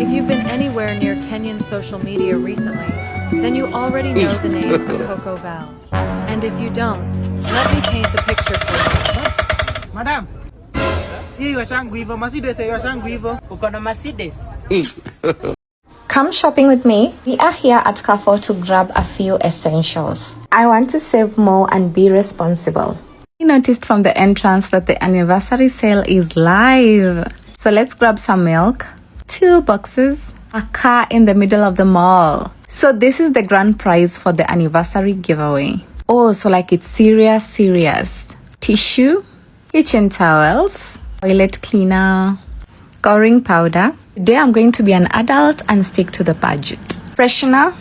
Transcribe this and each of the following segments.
If you've been anywhere near Kenyan social media recently, then you already know the name Akoko Val. And if you don't, let me paint the picture for you. Madam, hii washangu hivyo, Mercedes washangu hivyo. Uko na Mercedes? Come shopping with me. We are here at Carrefour to grab a few essentials. I want to save more and be responsible. I noticed from the entrance that the anniversary sale is live. So let's grab some milk, 2 boxes, a car in the middle of the mall. So this is the grand prize for the anniversary giveaway. Oh, so like it's serious. Tissue, kitchen towels, toilet cleaner, scouring powder. Today I'm going to be an adult and stick to the budget. Freshener,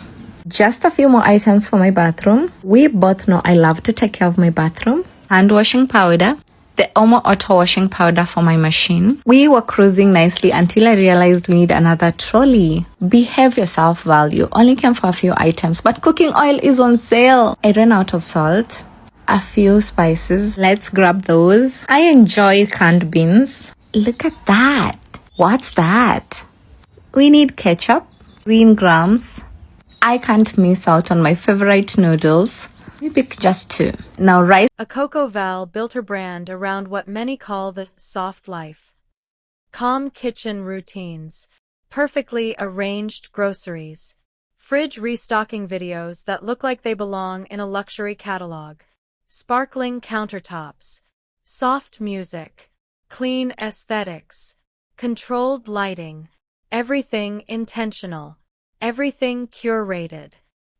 just a few more items for my bathroom. We both know I love to take care of my bathroom. Hand washing powder, the Omo auto washing powder for my machine. We were cruising nicely until I realized we need another trolley. Behave yourself, Val. You only came for a few items, but cooking oil is on sale. I ran out of salt, a few spices. Let's grab those. I enjoy canned beans. Look at that. What's that? We need ketchup, green grams. I can't miss out on my favorite noodles. We pick just 2. Now rice. Akoko Val built her brand around what many call the soft life. Calm kitchen routines, perfectly arranged groceries, fridge restocking videos that look like they belong in a luxury catalog, sparkling countertops, soft music, clean aesthetics, controlled lighting, everything intentional, everything curated.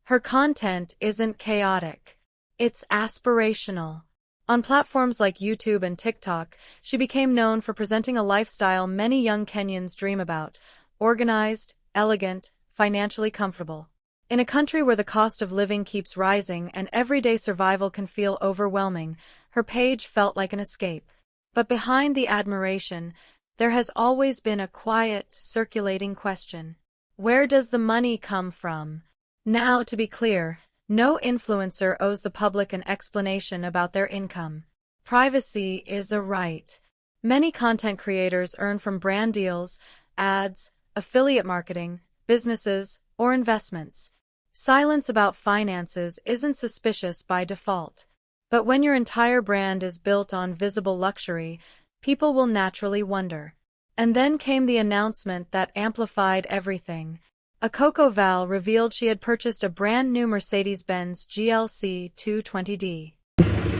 Her content isn't chaotic. It's aspirational. On platforms like YouTube and TikTok, she became known for presenting a lifestyle many young Kenyans dream about: organized, elegant, financially comfortable. In a country where the cost of living keeps rising and everyday survival can feel overwhelming, her page felt like an escape. But behind the admiration, there has always been a quiet, circulating question. Where does the money come from? Now, to be clear, no influencer owes the public an explanation about their income. Privacy is a right. Many content creators earn from brand deals, ads, affiliate marketing, businesses, or investments. Silence about finances isn't suspicious by default. But when your entire brand is built on visible luxury, people will naturally wonder. And then came the announcement that amplified everything. Akoko Val revealed she had purchased a brand new Mercedes-Benz GLC 220D.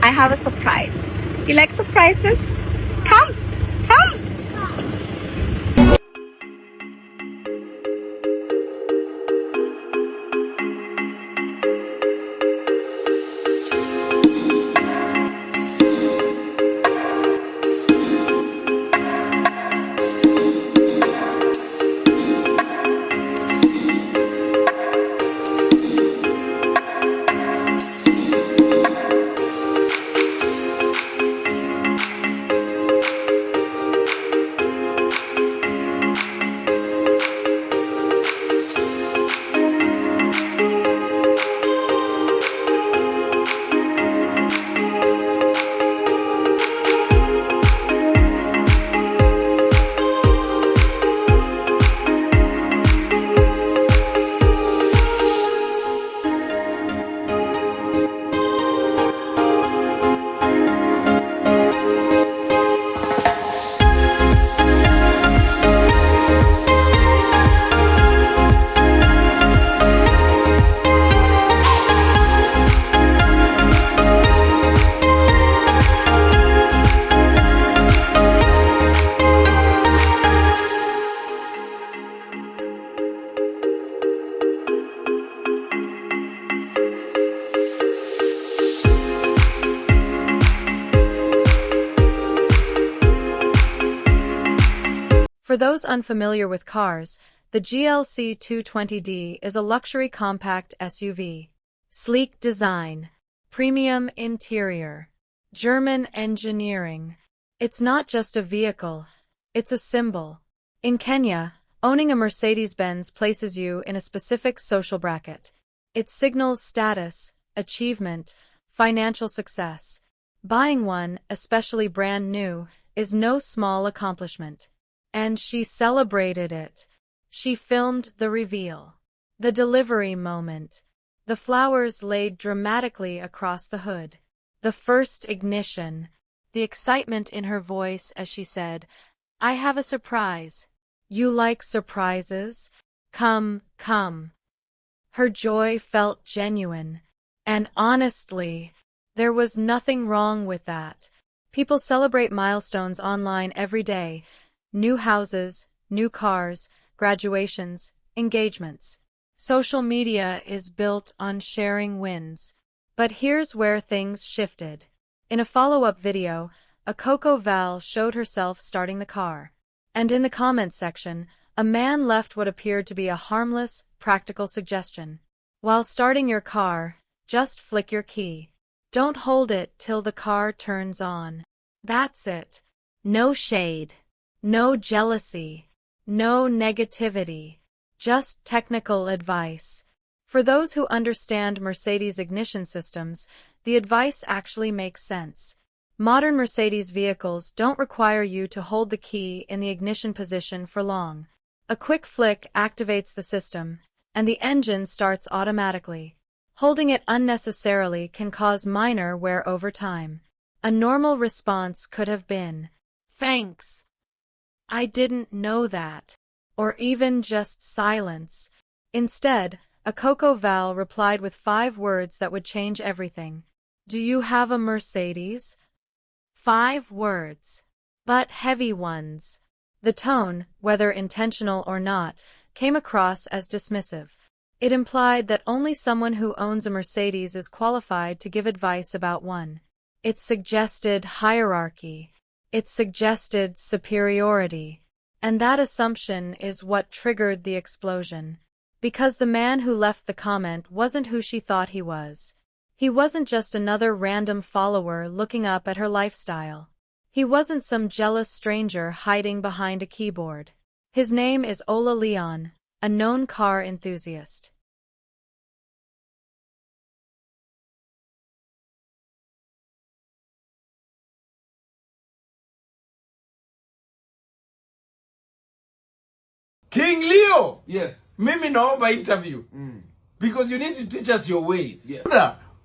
I have a surprise. You like surprises? Come. For those unfamiliar with cars, the GLC 220D is a luxury compact SUV. Sleek design, premium interior, German engineering. It's not just a vehicle, it's a symbol. In Kenya, owning a Mercedes-Benz places you in a specific social bracket. It signals status, achievement, financial success. Buying one, especially brand new, is no small accomplishment. And she celebrated it. She filmed the reveal, the delivery moment, the flowers laid dramatically across the hood, the first ignition, the excitement in her voice as she said, "I have a surprise." "You like surprises? Come, come." Her joy felt genuine, and honestly, there was nothing wrong with that. People celebrate milestones online every day: new houses, new cars, graduations, engagements. Social media is built on sharing wins. But here's where things shifted. In a follow-up video, Akoko Val showed herself starting the car. And in the comments section, a man left what appeared to be a harmless, practical suggestion. While starting your car, just flick your key. Don't hold it till the car turns on. That's it. No shade. No jealousy. No negativity. Just technical advice. For those who understand Mercedes ignition systems, the advice actually makes sense. Modern Mercedes vehicles don't require you to hold the key in the ignition position for long. A quick flick activates the system, and the engine starts automatically. Holding it unnecessarily can cause minor wear over time. A normal response could have been, "Thanks. I didn't know that." Or even just silence. Instead, Akoko Val replied with 5 words that would change everything. "Do you have a Mercedes?" 5 words. But heavy ones. The tone, whether intentional or not, came across as dismissive. It implied that only someone who owns a Mercedes is qualified to give advice about one. It suggested hierarchy. It suggested superiority. And that assumption is what triggered the explosion. Because the man who left the comment wasn't who she thought he was. He wasn't just another random follower looking up at her lifestyle. He wasn't some jealous stranger hiding behind a keyboard. His name is Ola Leon, a known car enthusiast. King Leo! Yes. Mimi naomba interview. Because you need to teach us your ways. Yes.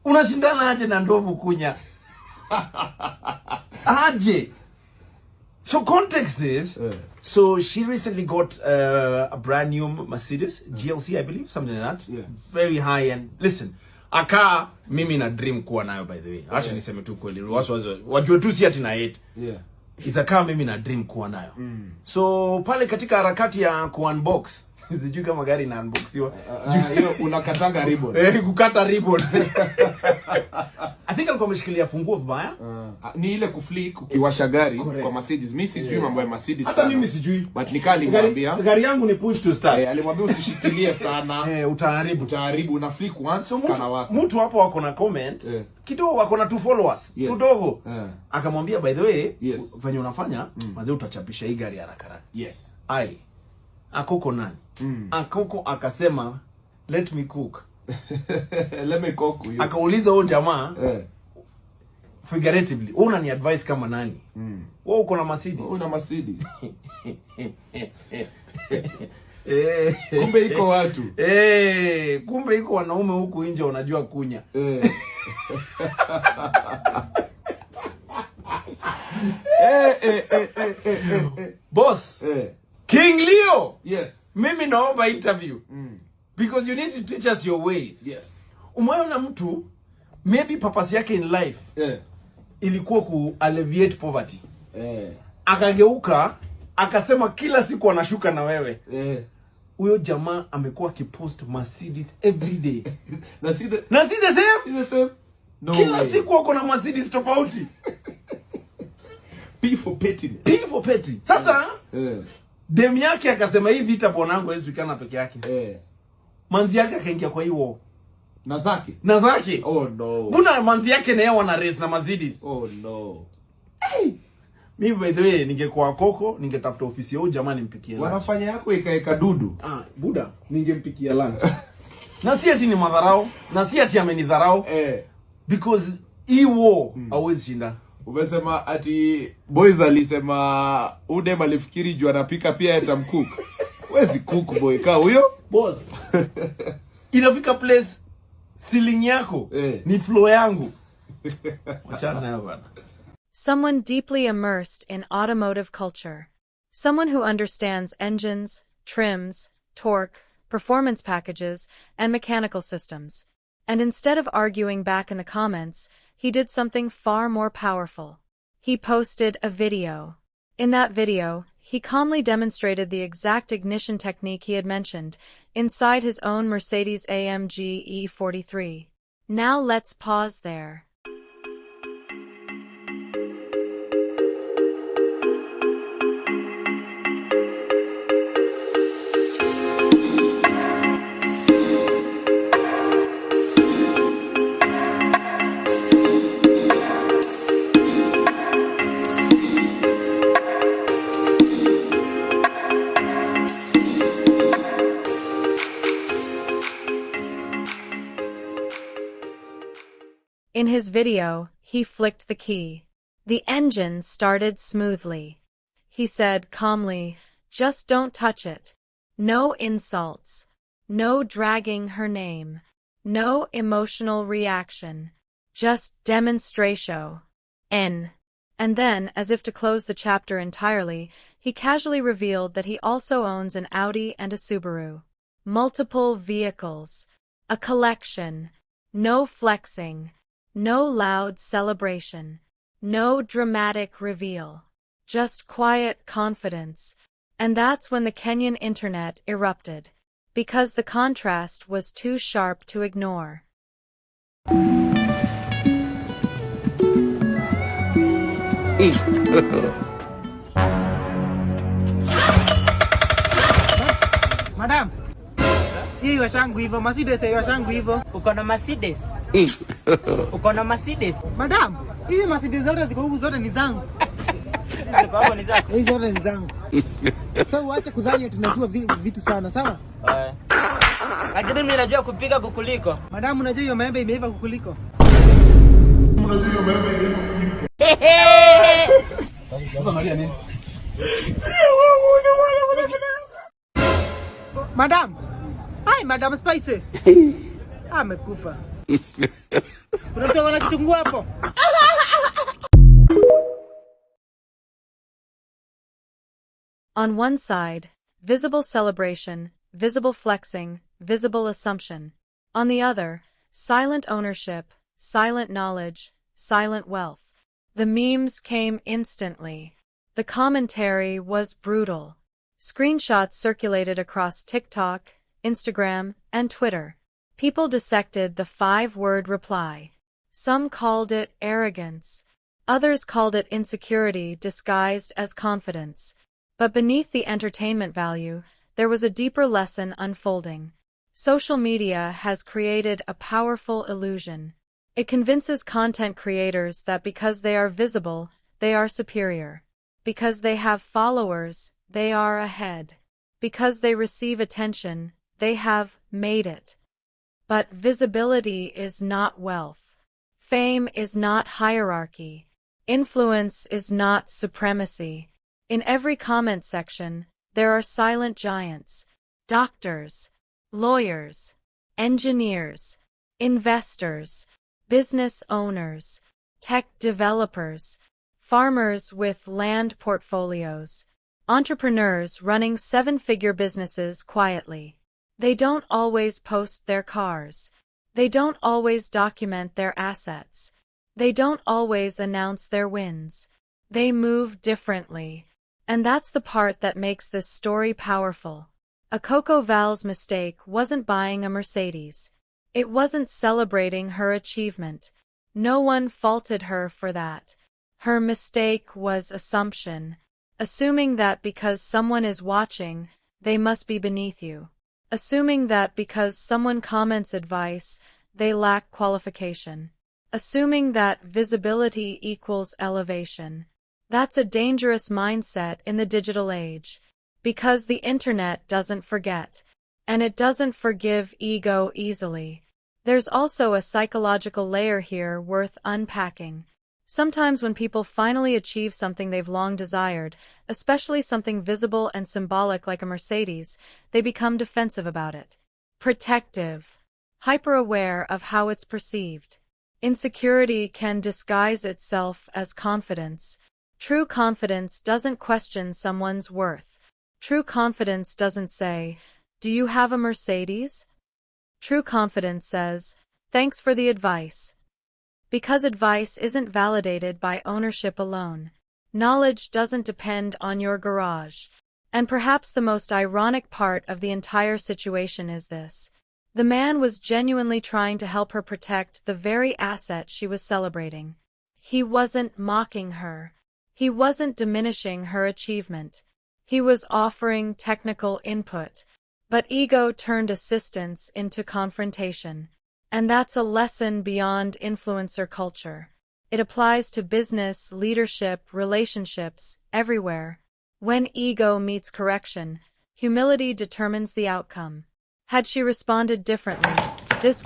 Unashindana aje na ndovu kunya? Aje. So context is, so she recently got a brand new Mercedes, GLC I believe, something like that. Yeah. Very high end. Listen, a car mimi na dream kuwa nayo by the way. Acha niseme tu kweli. Wajue tu si ati na hate. Yeah. Isa kama mimi na dream kuwa nayo. So pale katika harakati ya ku-unbox, sijui kama gari na unboxiwa. Hiyo unakatanga ribbon. Kukata ribbon. I think alikuwa ameshikilia funguo vibaya. Ni ile kuflick ukiwasha gari kwa Mercedes. Mimi sijui mambo ya Mercedes sana. Hata mimi sijui. But nikali alimwambia gari yangu ni push to start. Alimwambia usishikilie sana. Utaharibu una flick once so kana wako. Mtu hapo wako na comment. Kidogo wako na 2 followers. Kidogo. Akamwambia by the way, venye unafanya, baadaye utachapisha hii gari haraka haraka. Yes. Ai. Akoko nani? Akoko akasema let me cook. Let me cook you. Akauliza huyo jamaa figuratively, una ni advice kama nani? Wewe uko na Mercedes. Una Mercedes. Kumbe iko watu. Kumbe iko wanaume huku nje wanajua kunya. Boss. King Leo. Yes. Mimi naomba interview. Because you need to teach us your ways. Yes. Umeona mtu maybe purpose yake in life ilikuwa ku alleviate poverty. Akageuka akasema kila siku anashuka na wewe. Huyo jamaa amekuwa akipost Mercedes every day. Na si the same. No kila way. Siku wako na Mercedes tofauti. P for petty. Sasa dem yake akasema hii vita bonango hizo peke yake. Manzi yake akaingia kwa hiyo. Na zake. Oh no. Mbona manzi yake na yeye wana race na Mercedes? Oh no. Mimi by the way ningekuwa Akoko, ningetafuta ofisi yao jamaa nimpikie lunch. Wanafanya yako ikaeka dudu. Buda, ningempikia lunch. Na si ati ni madharau, na si ati amenidharau. Because hiyo hawezi shinda. Umesema ati boys alisema Udem alifikiri juu anapika pia atamcook. Wezi cook boy ka huyo? Boss. Inafika place ceiling yako ni floor yangu. Wachana nayo bana. Someone deeply immersed in automotive culture. Someone who understands engines, trims, torque, performance packages, and mechanical systems. And instead of arguing back in the comments, he did something far more powerful. He posted a video. In that video, he calmly demonstrated the exact ignition technique he had mentioned inside his own Mercedes-AMG E43. Now let's pause there. In his video, he flicked the key. The engine started smoothly. He said calmly, "Just don't touch it. No insults. No dragging her name. No emotional reaction. Just demonstratio. N." And then, as if to close the chapter entirely, he casually revealed that he also owns an Audi and a Subaru. Multiple vehicles. A collection. No flexing. No loud celebration. No dramatic reveal. Just quiet confidence. And that's when the Kenyan internet erupted. Because the contrast was too sharp to ignore. Madam. Hii washangu hivyo, Mercedes hii washangu hivyo. Uko na Mercedes? Uko na Mercedes? Madam, hii Mercedes zote ziko huku zote ni zangu. Hizi ziko hapo ni zako? Hizi zote ni zangu. So uache kudhani tunajua vitu sana, sawa? Lakini mimi najua kupika kukuliko. Madam, unajua hiyo maembe imeiva kukuliko. Unajua hiyo maembe imeiva kukuliko. Sasa angalia nini? Madam. Hai, Madam Spicy. Amekufa. Kuna mtu ana kitunguu hapo? On one side, visible celebration, visible flexing, visible assumption. On the other, silent ownership, silent knowledge, silent wealth. The memes came instantly. The commentary was brutal. Screenshots circulated across TikTok, Instagram, and Twitter. People dissected the 5-word reply. Some called it arrogance. Others called it insecurity disguised as confidence. But beneath the entertainment value, there was a deeper lesson unfolding. Social media has created a powerful illusion. It convinces content creators that because they are visible, they are superior. Because they have followers, they are ahead. Because they receive attention, they have made it. But visibility is not wealth. Fame is not hierarchy. Influence is not supremacy. In every comment section, there are silent giants, doctors, lawyers, engineers, investors, business owners, tech developers, farmers with land portfolios, entrepreneurs running 7-figure businesses quietly. They don't always post their cars. They don't always document their assets. They don't always announce their wins. They move differently. And that's the part that makes this story powerful. Akoko Val's mistake wasn't buying a Mercedes. It wasn't celebrating her achievement. No one faulted her for that. Her mistake was assumption. Assuming that because someone is watching, they must be beneath you. Assuming that because someone comments advice, they lack qualification. Assuming that visibility equals elevation. That's a dangerous mindset in the digital age. Because the internet doesn't forget. And it doesn't forgive ego easily. There's also a psychological layer here worth unpacking. Sometimes when people finally achieve something they've long desired, especially something visible and symbolic like a Mercedes, they become defensive about it. Protective. Hyper-aware of how it's perceived. Insecurity can disguise itself as confidence. True confidence doesn't question someone's worth. True confidence doesn't say, "Do you have a Mercedes?" True confidence says, "Thanks for the advice." Because advice isn't validated by ownership alone. Knowledge doesn't depend on your garage. And perhaps the most ironic part of the entire situation is this. The man was genuinely trying to help her protect the very asset she was celebrating. He wasn't mocking her. He wasn't diminishing her achievement. He was offering technical input. But ego turned assistance into confrontation. And that's a lesson beyond influencer culture. It applies to business, leadership, relationships, everywhere. When ego meets correction, humility determines the outcome. Had she responded differently, this